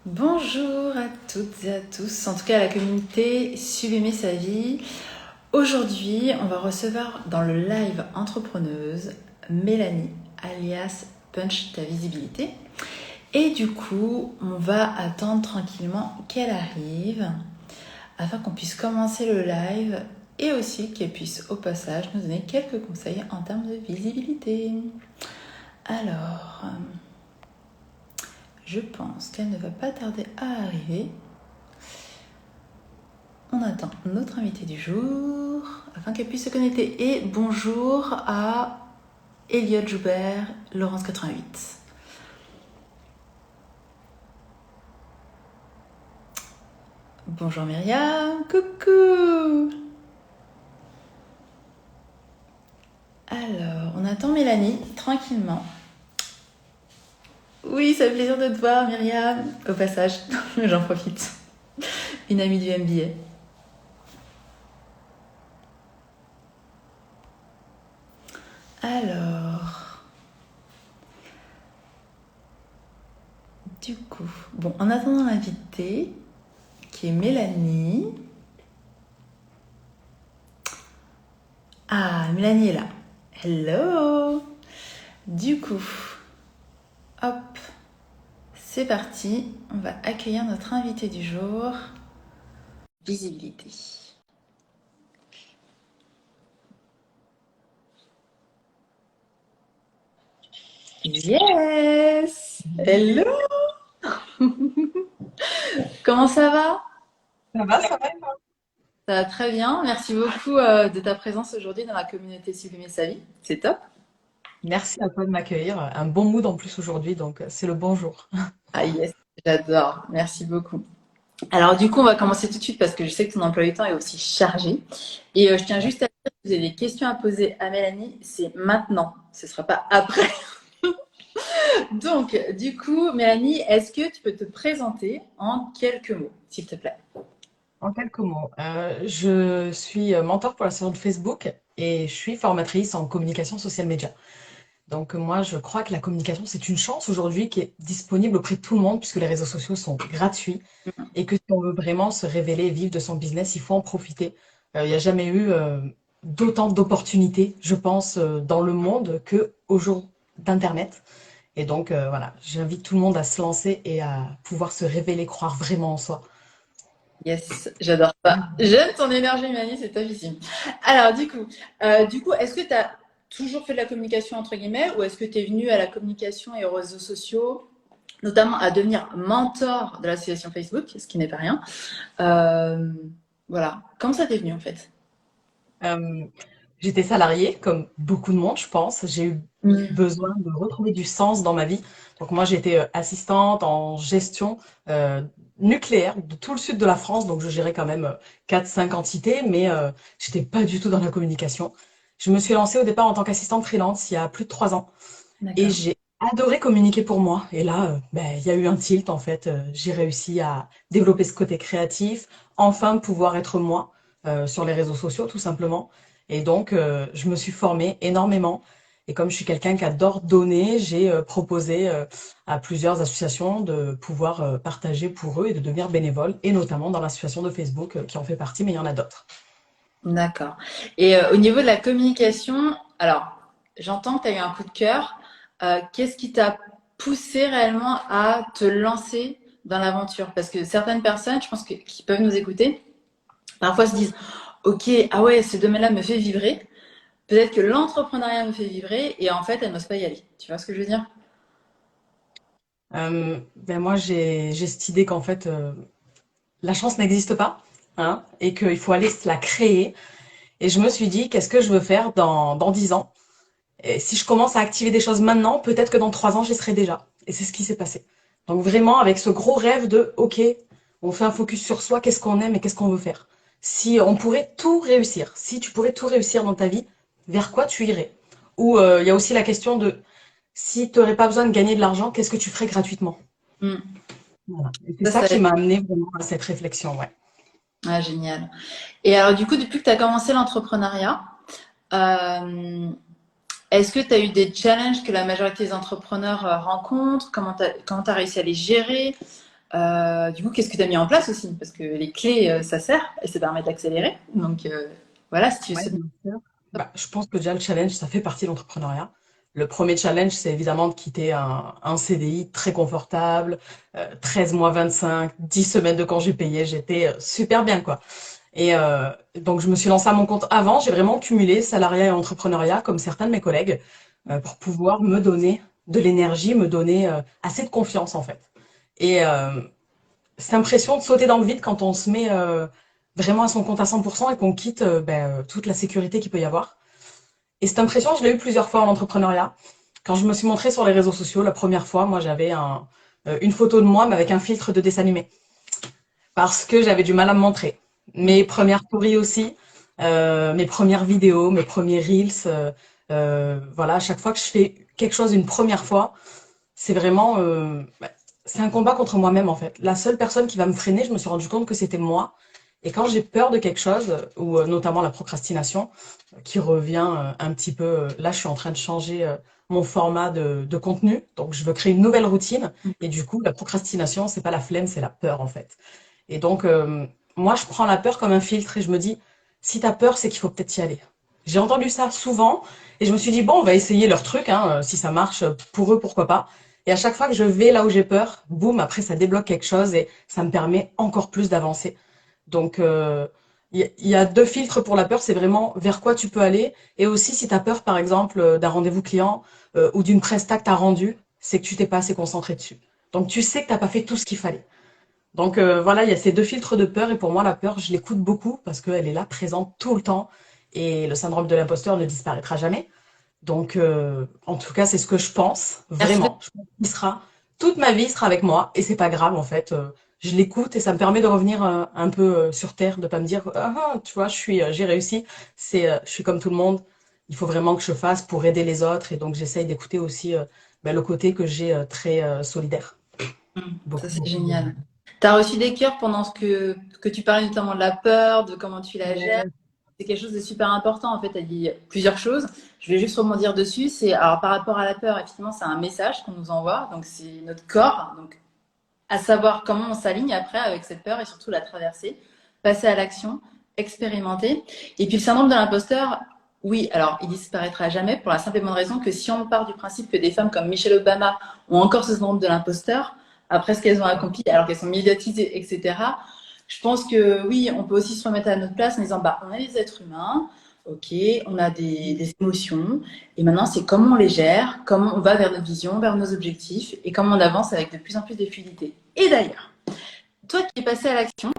Bonjour à toutes et à tous, en tout cas à la communauté Sublimer sa vie. Aujourd'hui, on va recevoir dans le live entrepreneuse Mélanie, alias Punch ta visibilité. Et du coup, on va attendre tranquillement qu'elle arrive afin qu'on puisse commencer le live et aussi qu'elle puisse au passage nous donner quelques conseils en termes de visibilité. Alors, je pense qu'elle ne va pas tarder à arriver. On attend notre invité du jour afin qu'elle puisse se connecter. Et bonjour à Elliot Joubert, Laurence 88. Bonjour Myriam, coucou. Alors, on attend Mélanie tranquillement. Oui, ça fait plaisir de te voir Myriam. Au passage, j'en profite. Une amie du MBA. Alors, du coup, bon, en attendant l'invité, qui est Mélanie. Ah, Mélanie est là. Hello. Du coup, hop, c'est parti. On va accueillir notre invité du jour. Visibilité. Yes. Hello. Comment ça va? Ça va, ça va. Ça va très bien. Merci beaucoup de ta présence aujourd'hui dans la communauté Sublimer sa vie. C'est top. Merci à toi de m'accueillir. Un bon mood en plus aujourd'hui, donc c'est le bonjour. Ah yes, j'adore. Merci beaucoup. Alors du coup, on va commencer tout de suite parce que je sais que ton emploi du temps est aussi chargé. Et je tiens Ouais. juste à dire que vous avez des questions à poser à Mélanie, c'est maintenant. Ce ne sera pas après. Donc, du coup, Mélanie, est-ce que tu peux te présenter en quelques mots, s'il te plaît? En quelques mots, je suis mentor pour la saison de Facebook et je suis formatrice en communication social media. Donc moi, je crois que la communication, c'est une chance aujourd'hui qui est disponible auprès de tout le monde puisque les réseaux sociaux sont gratuits et que si on veut vraiment se révéler et vivre de son business, il faut en profiter. Il n'y a jamais eu d'autant d'opportunités, je pense, dans le monde que au jour d'Internet. Et donc, voilà, j'invite tout le monde à se lancer et à pouvoir se révéler, croire vraiment en soi. Yes, j'adore ça. J'aime ton énergie, Mélanie, c'est topissime. Alors, du coup, est-ce que tu as toujours fait de la communication entre guillemets, ou est-ce que tu es venue à la communication et aux réseaux sociaux, notamment à devenir mentor de l'association Facebook, ce qui n'est pas rien. Euh, voilà. Comment ça t'est venu en fait? Euh, J'étais salariée, comme beaucoup de monde, je pense. J'ai eu Mm. besoin de retrouver du sens dans ma vie. Donc moi, j'étais assistante en gestion euh, nucléaire de tout le sud de la France. Donc je gérais quand même 4-5 entités, mais j'étais pas du tout dans la communication. Je me suis lancée au départ en tant qu'assistante freelance il y a plus de 3 ans. Et D'accord. j'ai adoré communiquer pour moi. Et là, ben, il y a eu un tilt en fait. J'ai réussi à développer ce côté créatif, enfin pouvoir être moi sur les réseaux sociaux tout simplement. Et donc, je me suis formée énormément. Et comme je suis quelqu'un qui adore donner, j'ai proposé à plusieurs associations de pouvoir partager pour eux et de devenir bénévole, et notamment dans l'association de Facebook qui en fait partie, mais il y en a d'autres. D'accord. Et au niveau de la communication, alors, j'entends que tu as eu un coup de cœur. Qu'est-ce qui t'a poussé réellement à te lancer dans l'aventure? Parce que certaines personnes, je pense qui peuvent nous écouter, parfois se disent, OK, ah ouais, ce domaine-là me fait vibrer. Peut-être que l'entrepreneuriat me fait vibrer et en fait, elles n'osent pas y aller. Tu vois ce que je veux dire? Ben moi, j'ai cette idée qu'en fait, la chance n'existe pas, hein, et qu'il faut aller se la créer. Et je me suis dit, qu'est-ce que je veux faire dans 10 ans? Et si je commence à activer des choses maintenant, peut-être que dans 3 ans, j'y serai déjà. Et c'est ce qui s'est passé. Donc vraiment, avec ce gros rêve de, OK, on fait un focus sur soi, qu'est-ce qu'on aime et qu'est-ce qu'on veut faire. Si on pourrait tout réussir, si tu pourrais tout réussir dans ta vie, vers quoi tu irais? Ou il y a aussi la question de, si tu n'aurais pas besoin de gagner de l'argent, qu'est-ce que tu ferais gratuitement? Hmm. Voilà. Et c'est Ça, ça ça qui m'a amené vraiment à cette réflexion, ouais. ah, génial. Et alors, du coup, depuis que tu as commencé l'entrepreneuriat, euh, est-ce que tu as eu des challenges que la majorité des entrepreneurs rencontrent? Comment tu as réussi à les gérer? Du coup, qu'est-ce que tu as mis en place aussi? Parce que les clés, ça sert et ça permet d'accélérer. Donc, voilà, si tu Ouais, sais. bien sûr. Bah, je pense que déjà le challenge, ça fait partie de l'entrepreneuriat. Le premier challenge, c'est évidemment de quitter un CDI très confortable, 13 mois 25, 10 semaines de congés payés, j'étais super bien quoi. Et donc je me suis lancée à mon compte avant, j'ai vraiment cumulé salariat et entrepreneuriat comme certains de mes collègues pour pouvoir me donner de l'énergie, me donner assez de confiance en fait. Et cette impression de sauter dans le vide quand on se met vraiment à son compte à 100% et qu'on quitte toute la sécurité qu'il peut y avoir. Et cette impression, je l'ai eu plusieurs fois en entrepreneuriat. Quand je me suis montrée sur les réseaux sociaux, la première fois, moi j'avais une photo de moi mais avec un filtre de dessin animé parce que j'avais du mal à me montrer. Mes premières stories aussi, mes premières vidéos, mes premiers reels, voilà, à chaque fois que je fais quelque chose une première fois, c'est vraiment, c'est un combat contre moi-même en fait. La seule personne qui va me freiner, je me suis rendu compte que c'était moi. Et quand j'ai peur de quelque chose, ou notamment la procrastination, qui revient un petit peu, là je suis en train de changer mon format de contenu, donc je veux créer une nouvelle routine, et du coup la procrastination, c'est pas la flemme, c'est la peur en fait. Et donc, moi, je prends la peur comme un filtre et je me dis, si t'as peur, c'est qu'il faut peut-être y aller. J'ai entendu ça souvent et je me suis dit, bon, on va essayer leur truc, hein, si ça marche pour eux, pourquoi pas. Et à chaque fois que je vais là où j'ai peur, boum, après, ça débloque quelque chose et ça me permet encore plus d'avancer. Donc, il y a deux filtres pour la peur, c'est vraiment vers quoi tu peux aller. Et aussi, si tu as peur, par exemple, d'un rendez-vous client ou d'une presta que tu as rendue, c'est que tu t'es pas assez concentré dessus. Donc, tu sais que t'as pas fait tout ce qu'il fallait. Donc voilà, il y a ces deux filtres de peur et pour moi la peur, je l'écoute beaucoup parce qu'elle est là, présente tout le temps et le syndrome de l'imposteur ne disparaîtra jamais. Donc en tout cas, c'est ce que je pense, Merci de vraiment. Je pense qu'il sera toute ma vie, il sera avec moi et c'est pas grave en fait. Je l'écoute et ça me permet de revenir un peu sur terre, de pas me dire tu vois, j'ai réussi, je suis comme tout le monde. Il faut vraiment que je fasse pour aider les autres et donc j'essaye d'écouter aussi le côté que j'ai très solidaire. ça, Beaucoup, c'est beaucoup. génial. Tu as reçu des cœurs pendant que tu parlais notamment de la peur, de comment tu la gères. C'est quelque chose de super important. En fait, tu as dit plusieurs choses. Je vais juste rebondir dessus. Alors, par rapport à la peur, effectivement, c'est un message qu'on nous envoie. Donc, c'est notre corps. Donc, à savoir comment on s'aligne après avec cette peur et surtout la traverser, passer à l'action, expérimenter. Et puis, le syndrome de l'imposteur, oui, alors, il disparaîtra jamais pour la simple et bonne raison que si on part du principe que des femmes comme Michelle Obama ont encore ce syndrome de l'imposteur, après ce qu'elles ont accompli, alors qu'elles sont médiatisées, etc., je pense que oui, on peut aussi se remettre à notre place en disant, bah, on est des êtres humains, ok, on a des émotions, et maintenant c'est comment on les gère, comment on va vers notre vision, vers nos objectifs, et comment on avance avec de plus en plus de fluidité. Et d'ailleurs, toi qui es passé à l'action,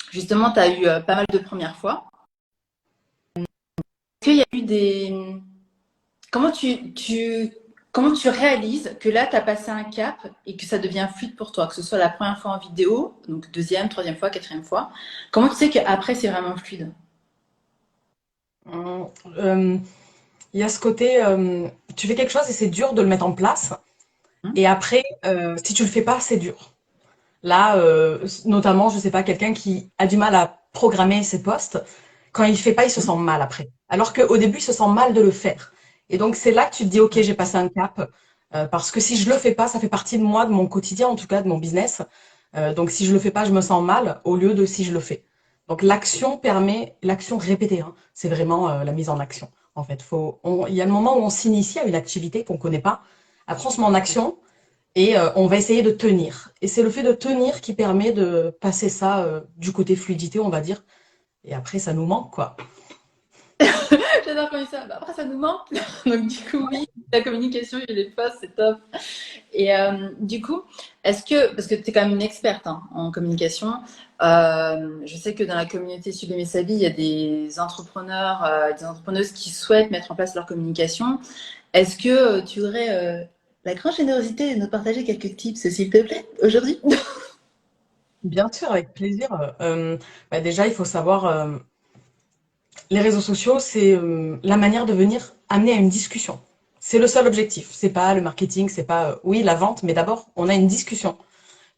justement, tu as eu pas mal de premières fois. Est-ce qu'il y a eu des... Comment comment tu réalises que là, tu as passé un cap et que ça devient fluide pour toi, que ce soit la première fois en vidéo, donc deuxième, troisième fois, quatrième fois. Comment tu sais qu'après, c'est vraiment fluide? Hum, euh, Il y a ce côté, tu fais quelque chose et c'est dur de le mettre en place. Hum, Et après, si tu le fais pas, c'est dur. Là, notamment, je sais pas, quelqu'un qui a du mal à programmer ses postes, quand il fait pas, il se hum, sent mal après. Alors qu'au début, il se sent mal de le faire. Et donc, c'est là que tu te dis, OK, j'ai passé un cap. Parce que si je le fais pas, ça fait partie de moi, de mon quotidien, en tout cas, de mon business. Donc, si je le fais pas, je me sens mal, au lieu de si je le fais. Donc, l'action permet, l'action répétée, hein, c'est vraiment la mise en action. En fait, il y a le moment où on s'initie à une activité qu'on connaît pas. Après, on se met en action et on va essayer de tenir. Et c'est le fait de tenir qui permet de passer ça du côté fluidité, on va dire. Et après, ça nous manque, quoi. J'adore comme ça. Bah, après, ça nous manque. Donc, du coup, oui, la communication et les posts, c'est top. Et du coup, parce que tu es quand même une experte hein, en communication, je sais que dans la communauté Sublimer Sa Vie, il y a des entrepreneurs, des entrepreneuses qui souhaitent mettre en place leur communication. Est-ce que tu aurais la grande générosité de nous partager quelques tips, s'il te plaît, aujourd'hui? Bien sûr, avec plaisir. Déjà, il faut savoir, les réseaux sociaux, c'est la manière de venir amener à une discussion. C'est le seul objectif. C'est pas le marketing, c'est pas, oui, la vente, mais d'abord, on a une discussion.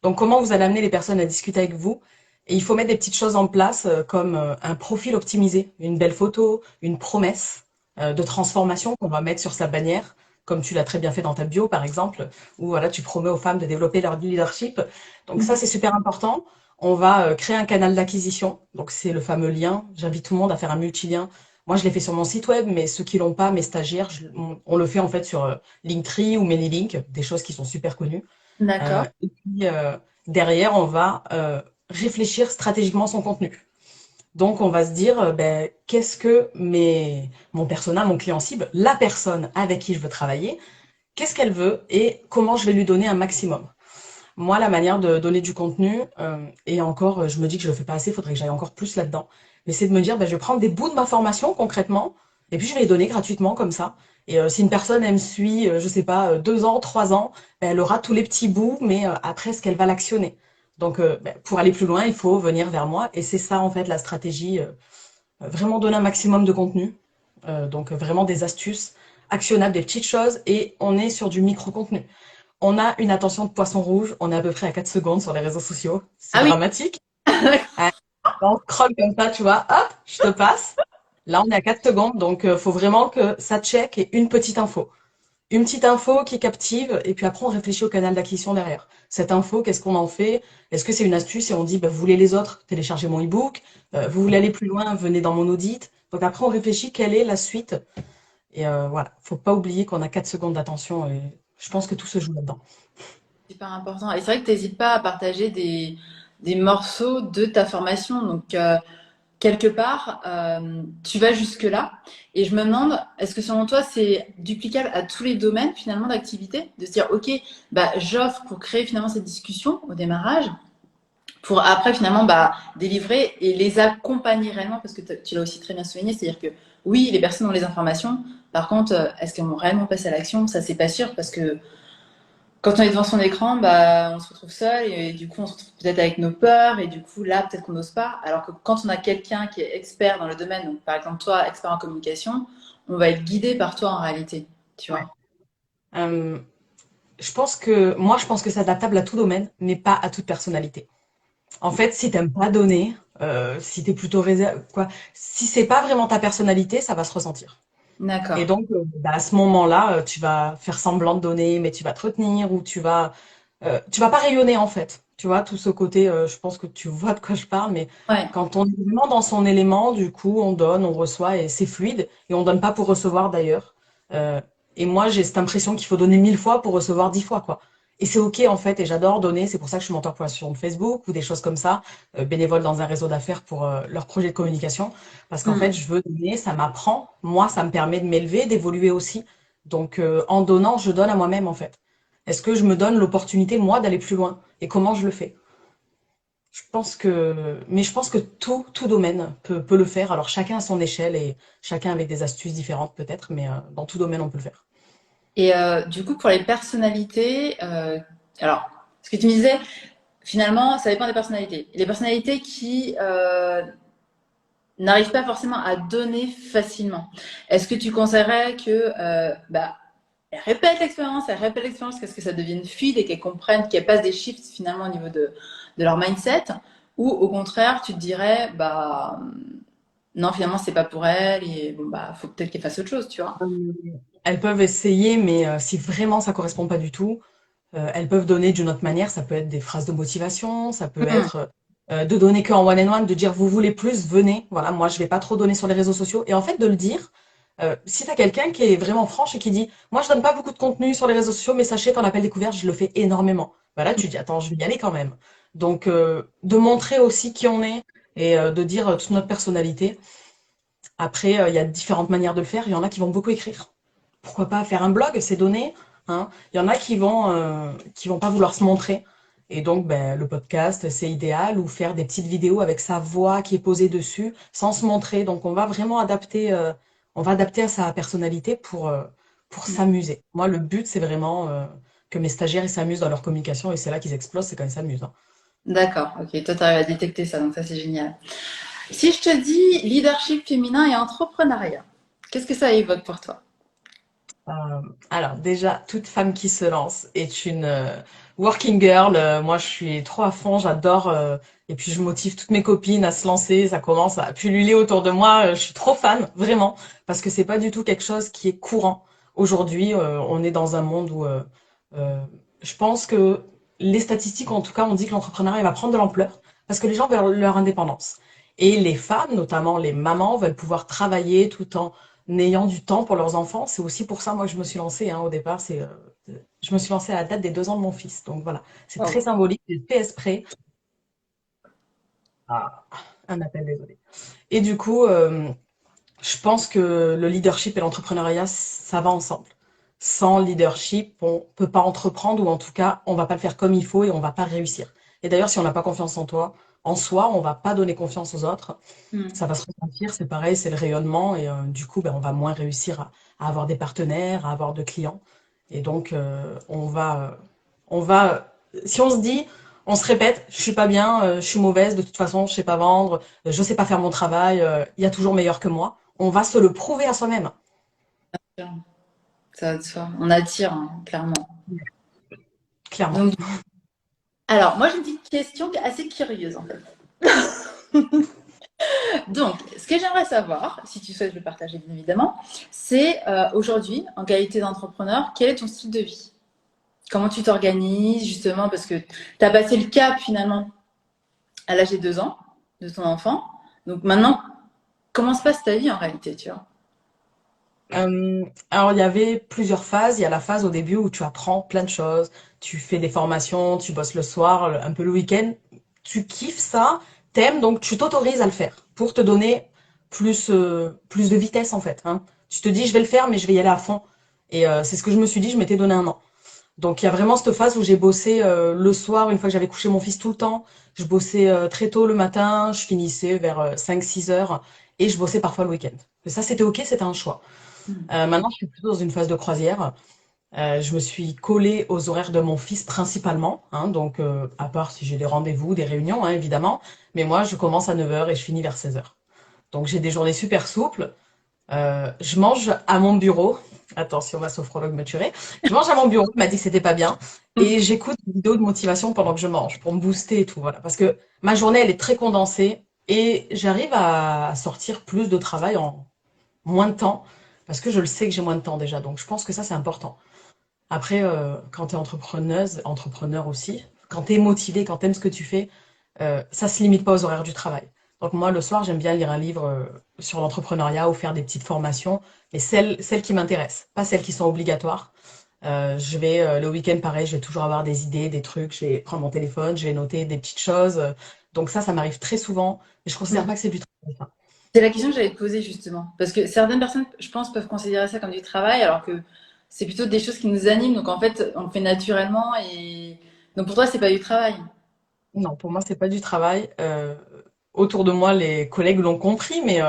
Donc, comment vous allez amener les personnes à discuter avec vous? Et il faut mettre des petites choses en place comme un profil optimisé, une belle photo, une promesse de transformation qu'on va mettre sur sa bannière. comme tu l'as très bien fait dans ta bio, par exemple, où voilà, tu promets aux femmes de développer leur leadership. Donc ça, c'est super important. On va créer un canal d'acquisition. Donc c'est le fameux lien. J'invite tout le monde à faire un multilien. Moi, je l'ai fait sur mon site web, mais ceux qui l'ont pas, mes stagiaires, on le fait en fait sur Linktree ou ManyLink, des choses qui sont super connues. D'accord. Et puis derrière, on va réfléchir stratégiquement son contenu. Donc, on va se dire, ben, qu'est-ce que mon persona, mon client cible, la personne avec qui je veux travailler, qu'est-ce qu'elle veut et comment je vais lui donner un maximum. Moi, la manière de donner du contenu, et encore, je me dis que je le fais pas assez, il faudrait que j'aille encore plus là-dedans, mais c'est de me dire, ben, je vais prendre des bouts de ma formation concrètement, et puis je vais les donner gratuitement comme ça. Et si une personne, elle me suit, je sais pas, 2 ans, 3 ans, ben, elle aura tous les petits bouts, mais après, est-ce qu'elle va l'actionner? Donc, ben, pour aller plus loin, il faut venir vers moi, et c'est ça, en fait, la stratégie, vraiment donner un maximum de contenu, donc vraiment des astuces actionnables, des petites choses, et on est sur du micro-contenu. On a une attention de poisson rouge, on est à peu près à 4 secondes sur les réseaux sociaux. C'est Ah oui. dramatique. Ouais. On scroll comme ça, tu vois, hop, je te passe. Là, on est à 4 secondes, donc faut vraiment que ça check et une petite info. Une petite info qui captive, et puis après, on réfléchit au canal d'acquisition derrière. Cette info, qu'est-ce qu'on en fait? Est-ce que c'est une astuce et on dit, bah, vous voulez les autres, téléchargez mon e-book. Vous voulez aller plus loin, venez dans mon audit. Donc après, on réfléchit quelle est la suite. Et voilà, faut pas oublier qu'on a 4 secondes d'attention et je pense que tout se joue là-dedans. Super important. Et c'est vrai que tu n'hésites pas à partager des morceaux de ta formation. Donc, quelque part, tu vas jusque-là. Et je me demande, est-ce que selon toi, c'est duplicable à tous les domaines finalement d'activité? De se dire, OK, bah, j'offre pour créer finalement cette discussion au démarrage, pour après finalement bah, délivrer et les accompagner réellement, parce que tu l'as aussi très bien souligné, c'est-à-dire que oui, les personnes ont les informations. Par contre, est-ce qu'elles vont réellement passer à l'action? Ça, c'est pas sûr, parce que quand on est devant son écran, bah, on se retrouve seul et du coup, on se retrouve peut-être avec nos peurs et du coup, là, peut-être qu'on n'ose pas. Alors que quand on a quelqu'un qui est expert dans le domaine, donc par exemple toi, expert en communication, on va être guidé par toi en réalité, tu Ouais. vois. Euh, je pense que c'est adaptable à tout domaine, mais pas à toute personnalité. En fait, si t'aimes pas donner, si t'es plutôt réservé, quoi, si c'est pas vraiment ta personnalité, ça va se ressentir. Et D'accord. donc, bah, à ce moment-là, tu vas faire semblant de donner, mais tu vas te retenir ou tu vas pas rayonner en fait. Tu vois, tout ce côté, je pense que tu vois de quoi je parle, mais Ouais. quand on est vraiment dans son élément, du coup, on donne, on reçoit et c'est fluide. Et on donne pas pour recevoir d'ailleurs. Euh, et moi, j'ai cette impression qu'il faut donner 1000 fois pour recevoir 10 fois, quoi. Et c'est OK en fait, et j'adore donner. C'est pour ça que je suis mentor pour la sur Facebook ou des choses comme ça, bénévole dans un réseau d'affaires pour leur projet de communication. Parce qu'en Hmm. fait, je veux donner, ça m'apprend. Moi, ça me permet de m'élever, d'évoluer aussi. Donc, en donnant, je donne à moi-même en fait. Est-ce que je me donne l'opportunité, moi, d'aller plus loin? Et comment je le fais? Mais je pense que tout domaine peut le faire. Alors, chacun à son échelle et chacun avec des astuces différentes peut-être, mais dans tout domaine, on peut le faire. Et du coup, pour les personnalités, alors, ce que tu me disais, finalement, ça dépend des personnalités. Les personnalités qui n'arrivent pas forcément à donner facilement. Est-ce que tu conseillerais que bah, elles répètent l'expérience jusqu'à ce que ça devienne fluide et qu'elles comprennent, qu'elles passent des shifts finalement au niveau de leur mindset? Ou au contraire, tu te dirais, bah non, finalement, c'est pas pour elles et bon, bah, faut peut-être qu'elles fassent autre chose, tu vois. Euh, Elles peuvent essayer, mais si vraiment ça correspond pas du tout, elles peuvent donner d'une autre manière. Ça peut être des phrases de motivation, ça peut Hmm. être de donner que en one-on-one, de dire vous voulez plus, venez. Voilà, moi je vais pas trop donner sur les réseaux sociaux. Et en fait, de le dire, si tu as quelqu'un qui est vraiment franche et qui dit moi je donne pas beaucoup de contenu sur les réseaux sociaux, mais sachez qu'en appel découvert, je le fais énormément. Voilà, tu dis attends, je vais y aller quand même. Donc de montrer aussi qui on est et de dire toute notre personnalité. Après, il y a différentes manières de le faire. Il y en a qui vont beaucoup écrire. Pourquoi pas faire un blog, c'est donné, hein. Il y en a qui vont pas vouloir se montrer. Et donc, ben, le podcast, c'est idéal, ou faire des petites vidéos avec sa voix qui est posée dessus, sans se montrer. Donc, on va adapter à sa personnalité pour s'amuser. Moi, le but, c'est vraiment que mes stagiaires ils s'amusent dans leur communication, et c'est là qu'ils explosent, c'est quand ils s'amusent, hein. D'accord, ok. Toi, tu arrives à détecter ça, donc ça, c'est génial. Si je te dis leadership féminin et entrepreneuriat, qu'est-ce que ça évoque pour toi? Euh, alors déjà, toute femme qui se lance est une working girl. Moi, je suis trop à fond, j'adore. Et puis, je motive toutes mes copines à se lancer. Ça commence à pulluler autour de moi. Je suis trop fan, vraiment, parce que c'est pas du tout quelque chose qui est courant. aujourd'hui, on est dans un monde où euh, je pense que les statistiques, en tout cas, on dit que l'entrepreneuriat il va prendre de l'ampleur parce que les gens veulent leur indépendance. Et les femmes, notamment les mamans, veulent pouvoir travailler tout en ayant du temps pour leurs enfants. C'est aussi pour ça, moi, que je me suis lancée au départ. Je me suis lancée à la date des 2 ans de mon fils. Donc voilà, c'est très Wow. symbolique. J'ai fait exprès. Ah, un appel, désolé. Et du coup, je pense que le leadership et l'entrepreneuriat, ça va ensemble. Sans leadership, on peut pas entreprendre ou en tout cas, on va pas le faire comme il faut et on va pas réussir. Et d'ailleurs, si on n'a pas confiance en soi, on va pas donner confiance aux autres. Ça Hmm. va se ressentir, c'est pareil, c'est le rayonnement et du coup, ben, on va moins réussir à avoir des partenaires, à avoir de clients. Et donc, si on se dit, on se répète, je suis pas bien, je suis mauvaise, de toute façon, je sais pas vendre, je sais pas faire mon travail, il y a toujours meilleur que moi. On va se le prouver à soi-même, Ça va de soi. On attire, hein, clairement. clairement. Donc, alors, moi, j'ai une petite question assez curieuse, en fait. Donc, ce que j'aimerais savoir, si tu souhaites le partager, bien évidemment, c'est aujourd'hui, en qualité d'entrepreneur, quel est ton style de vie? Comment tu t'organises, justement, parce que tu as passé le cap, finalement, à l'âge des 2 ans de ton enfant. Donc, maintenant, comment se passe ta vie, en réalité, tu vois? Alors, il y avait plusieurs phases. Il y a la phase au début où tu apprends plein de choses, tu fais des formations, tu bosses le soir, un peu le week-end. Tu kiffes ça, t'aimes, donc tu t'autorises à le faire pour te donner plus de vitesse en fait, hein. Tu te dis, je vais le faire, mais je vais y aller à fond. Et c'est ce que je me suis dit, je m'étais donné un an. Donc il y a vraiment cette phase où j'ai bossé le soir, une fois que j'avais couché mon fils tout le temps. Je bossais très tôt le matin, je finissais vers 5-6 heures et je bossais parfois le week-end. Mais ça, c'était OK, c'était un choix. Maintenant, je suis plutôt dans une phase de croisière. Je me suis collée aux horaires de mon fils principalement, hein, donc à part si j'ai des rendez-vous, des réunions, hein, évidemment. Mais moi, je commence à 9 heures et je finis vers 16 heures. Donc j'ai des journées super souples. Je mange à mon bureau. Attention, ma sophrologue me tuerait. Je mange à mon bureau, elle m'a dit que c'était pas bien. Et j'écoute des vidéos de motivation pendant que je mange, pour me booster et tout, voilà. Parce que ma journée, elle est très condensée et j'arrive à sortir plus de travail en moins de temps, parce que je le sais que j'ai moins de temps déjà. Donc je pense que ça, c'est important. Après, quand tu es entrepreneuse, entrepreneur aussi, quand tu es motivé, quand tu aimes ce que tu fais, ça se limite pas aux horaires du travail. Donc moi, le soir, j'aime bien lire un livre sur l'entrepreneuriat ou faire des petites formations, mais celles qui m'intéressent, pas celles qui sont obligatoires. Je vais le week-end, pareil, je vais toujours avoir des idées, des trucs, je vais prendre mon téléphone, je vais noter des petites choses. Donc ça m'arrive très souvent, mais je considère pas que c'est du travail, ça. C'est la question que j'allais te poser, justement. Parce que certaines personnes, je pense, peuvent considérer ça comme du travail, alors que c'est plutôt des choses qui nous animent. Donc, en fait, on le fait naturellement. Et donc, pour toi, c'est pas du travail. Non, pour moi, c'est pas du travail. Autour de moi, les collègues l'ont compris, mais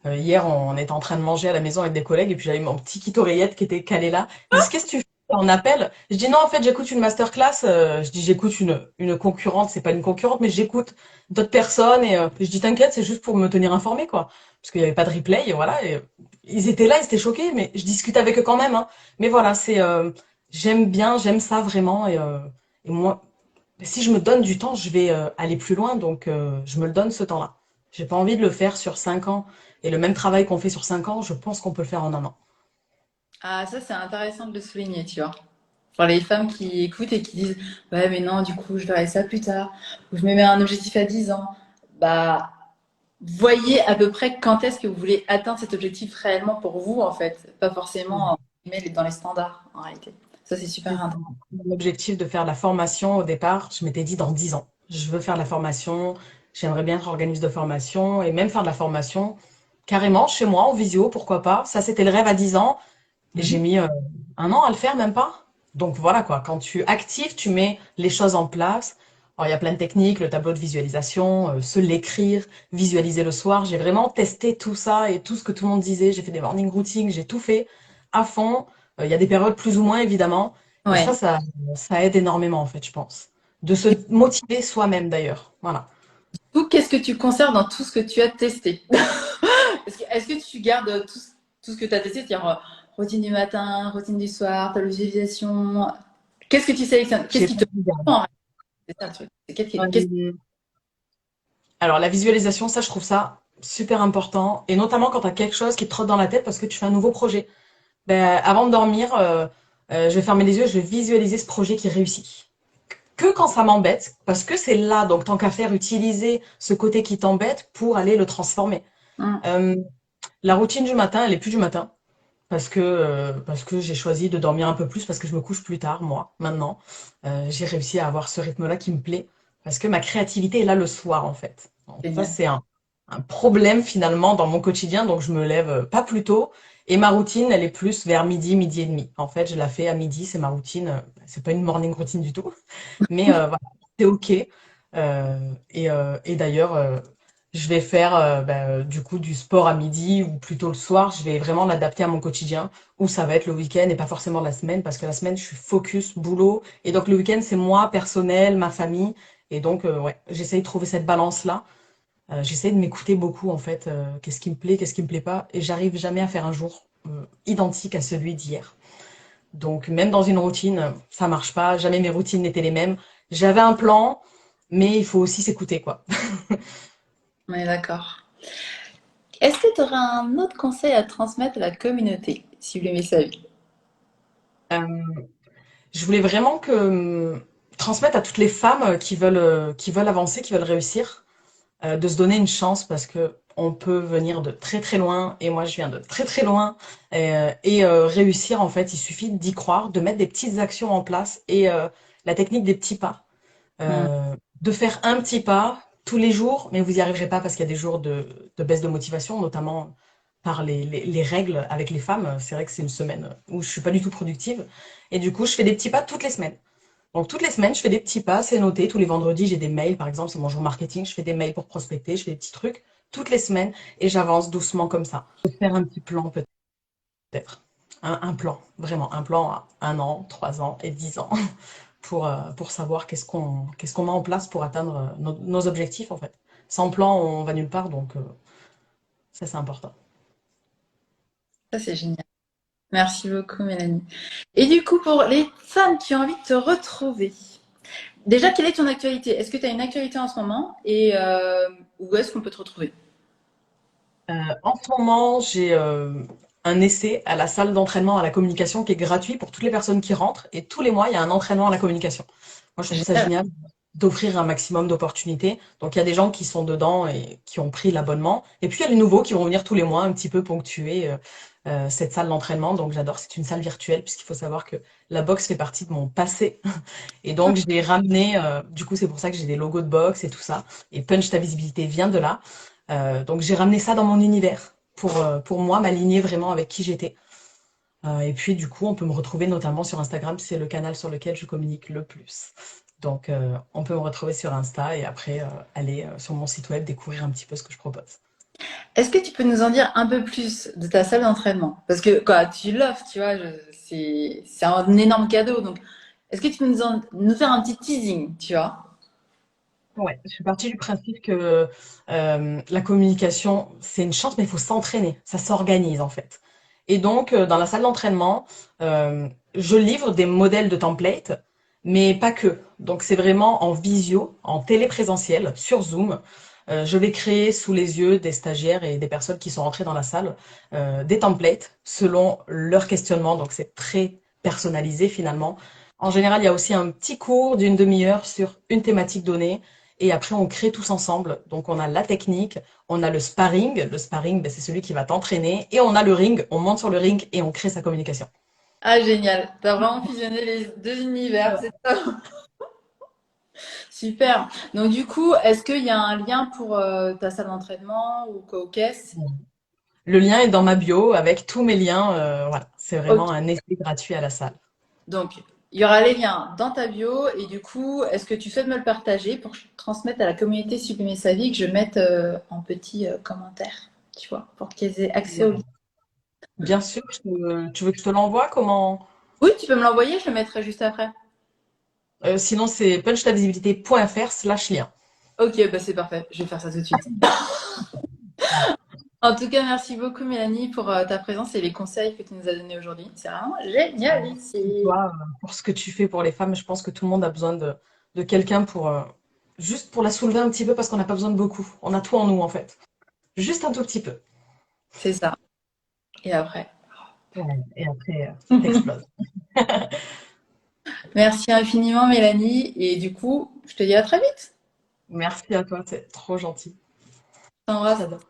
hier, on était en train de manger à la maison avec des collègues et puis j'avais mon petit kit oreillette qui était calé là. Ils disent, qu'est-ce que tu fais? On appelle. Je dis non, en fait, j'écoute une masterclass. Je dis, j'écoute une concurrente. C'est pas une concurrente, mais j'écoute d'autres personnes et je dis, t'inquiète, c'est juste pour me tenir informée, quoi. Parce qu'il y avait pas de replay et voilà. Et, ils étaient là, ils étaient choqués, mais je discute avec eux quand même, hein. Mais voilà, j'aime bien, j'aime ça vraiment et moi, si je me donne du temps, je vais aller plus loin, donc je me le donne ce temps-là. J'ai pas envie de le faire sur 5 ans. Et le même travail qu'on fait sur 5 ans, je pense qu'on peut le faire en un an. Ah, ça, c'est intéressant de le souligner, tu vois. Pour les femmes qui écoutent et qui disent, ouais, mais non, du coup, je verrai ça plus tard. Ou je me mets un objectif à 10 ans. Bah, voyez à peu près quand est-ce que vous voulez atteindre cet objectif réellement pour vous, en fait. Pas forcément dans les standards, en réalité. Ça, c'est super C'est ça. intéressant. Mon objectif de faire la formation au départ, je m'étais dit dans 10 ans. Je veux faire la formation, j'aimerais bien être organisme de formation et même faire de la formation carrément chez moi en visio, pourquoi pas. Ça, c'était le rêve à 10 ans. Et j'ai mis un an à le faire, même pas. Donc voilà quoi, quand tu actives, tu mets les choses en place. Alors il y a plein de techniques, le tableau de visualisation, se l'écrire, visualiser le soir. J'ai vraiment testé tout ça et tout ce que tout le monde disait. J'ai fait des morning routines, j'ai tout fait à fond. Il y a des périodes plus ou moins évidemment. Et Ouais. ça aide énormément en fait, je pense. De se motiver soi-même d'ailleurs. Voilà. Ou qu'est-ce que tu conserves dans tout ce que tu as testé? Est-ce que tu gardes tout ce que tu as testé, c'est-à-dire routine du matin, routine du soir, ta visualisation? Qu'est-ce que tu sélectionnes? Qu'est-ce J'ai qui pas te regardé. prend en réalité? C'est ça le truc. Alors la visualisation, ça je trouve ça super important. Et notamment quand tu as quelque chose qui te trotte dans la tête parce que tu fais un nouveau projet. Ben, avant de dormir, je vais fermer les yeux, je vais visualiser ce projet qui réussit. Que quand ça m'embête, parce que c'est là, donc tant qu'à faire, utiliser ce côté qui t'embête pour aller le transformer. Mm. Euh, la routine du matin, elle est plus du matin. Parce que j'ai choisi de dormir un peu plus, parce que je me couche plus tard, moi, maintenant. J'ai réussi à avoir ce rythme-là qui me plaît, parce que ma créativité est là le soir, en fait. Donc, ça, Génial. c'est un problème, finalement, dans mon quotidien, donc je me lève pas plus tôt. Et ma routine, elle est plus vers midi, midi et demi. En fait, je la fais à midi, c'est ma routine. C'est pas une morning routine du tout, mais voilà, c'est OK. Et d'ailleurs, je vais faire du coup du sport à midi ou plutôt le soir. Je vais vraiment l'adapter à mon quotidien où ça va être le week-end et pas forcément la semaine parce que la semaine je suis focus boulot et donc le week-end c'est moi personnel, ma famille et donc ouais, j'essaye de trouver cette balance là. J'essaye de m'écouter beaucoup en fait. Qu'est-ce qui me plaît, qu'est-ce qui me plaît pas et j'arrive jamais à faire un jour identique à celui d'hier. Donc même dans une routine, ça marche pas. Jamais mes routines n'étaient les mêmes. J'avais un plan, mais il faut aussi s'écouter quoi. On est d'accord. Est-ce que tu aurais un autre conseil à transmettre à la communauté, Sublimer sa vie? Euh, Je voulais vraiment que transmettre à toutes les femmes qui veulent avancer, qui veulent réussir, de se donner une chance parce que on peut venir de très très loin et moi je viens de très très loin réussir en fait il suffit d'y croire, de mettre des petites actions en place la technique des petits pas, Mm. de faire un petit pas tous les jours, mais vous y arriverez pas parce qu'il y a des jours de baisse de motivation, notamment par les règles avec les femmes. C'est vrai que c'est une semaine où je suis pas du tout productive et du coup je fais des petits pas toutes les semaines. Donc toutes les semaines, je fais des petits pas, c'est noté. Tous les vendredis, j'ai des mails, par exemple, c'est mon jour marketing, je fais des mails pour prospecter, je fais des petits trucs toutes les semaines et j'avance doucement comme ça. Je vais faire un petit plan peut-être. Un plan, vraiment, un plan à 1 an, 3 ans et 10 ans pour savoir qu'est-ce qu'on met en place pour atteindre nos objectifs en fait. Sans plan, on va nulle part, donc ça c'est important. Ça, c'est génial. Merci beaucoup, Mélanie. Et du coup, pour les femmes qui ont envie de te retrouver, déjà, quelle est ton actualité? Est-ce que tu as une actualité en ce moment et où est-ce qu'on peut te retrouver? En ce moment, j'ai un essai à la salle d'entraînement à la communication qui est gratuit pour toutes les personnes qui rentrent. Et tous les mois, il y a un entraînement à la communication. Moi, je trouve ça Génial. génial d'offrir un maximum d'opportunités. Donc, il y a des gens qui sont dedans et qui ont pris l'abonnement. Et puis, il y a les nouveaux qui vont venir tous les mois un petit peu ponctuer cette salle d'entraînement. Donc, j'adore. C'est une salle virtuelle puisqu'il faut savoir que la boxe fait partie de mon passé. Et donc, je l'ai ramené. Du coup, c'est pour ça que j'ai des logos de boxe et tout ça. Et Punch ta visibilité vient de là. Donc j'ai ramené ça dans mon univers pour moi, m'aligner vraiment avec qui j'étais. Et puis du coup, on peut me retrouver notamment sur Instagram, c'est le canal sur lequel je communique le plus. Donc on peut me retrouver sur Insta et après aller sur mon site web découvrir un petit peu ce que je propose. Est-ce que tu peux nous en dire un peu plus de ta salle d'entraînement? Parce que quoi, tu l'offres, tu vois, c'est un énorme cadeau. Donc, est-ce que tu peux nous faire un petit teasing, tu vois? Ouais, je suis partie du principe que la communication, c'est une chance, mais il faut s'entraîner. Ça s'organise en fait. Et donc, dans la salle d'entraînement, je livre des modèles de templates, mais pas que. Donc, c'est vraiment en visio, en téléprésentiel, sur Zoom. Je vais créer sous les yeux des stagiaires et des personnes qui sont rentrées dans la salle des templates selon leur questionnement. Donc, c'est très personnalisé finalement. En général, il y a aussi un petit cours d'une demi-heure sur une thématique donnée et après, on crée tous ensemble. Donc, on a la technique, on a le sparring. Le sparring, ben, c'est celui qui va t'entraîner. Et on a le ring, on monte sur le ring et on crée sa communication. Ah, génial. T'as vraiment fusionné les deux univers, Voilà. c'est ça. Super. Donc, du coup, est-ce qu'il y a un lien pour ta salle d'entraînement ou quoi, ok? Le lien est dans ma bio avec tous mes liens. Voilà, c'est Ok. vraiment un essai gratuit à la salle. Donc, il y aura les liens dans ta bio. Et du coup, est-ce que tu souhaites me le partager pour que je transmette à la communauté Sublimer sa vie, que je mette en petit commentaire, tu vois, pour qu'ils aient accès au lien. Bien sûr, tu veux que je te l'envoie? Comment? Oui, tu peux me l'envoyer, je le mettrai juste après. Sinon, c'est punchtavisibilité.fr/lien. Ok, bah c'est parfait. Je vais faire ça tout de suite. En tout cas, merci beaucoup, Mélanie, pour ta présence et les conseils que tu nous as donnés aujourd'hui. C'est vraiment génial Et ici. toi, pour ce que tu fais pour les femmes, je pense que tout le monde a besoin de quelqu'un pour juste pour la soulever un petit peu parce qu'on n'a pas besoin de beaucoup. On a tout en nous en fait. Juste un tout petit peu. C'est ça. Et après. Ouais, et après, t'exploses. Merci infiniment, Mélanie. Et du coup, je te dis à très vite. Merci à toi, c'est trop gentil. Je t'embrasse. J'adore.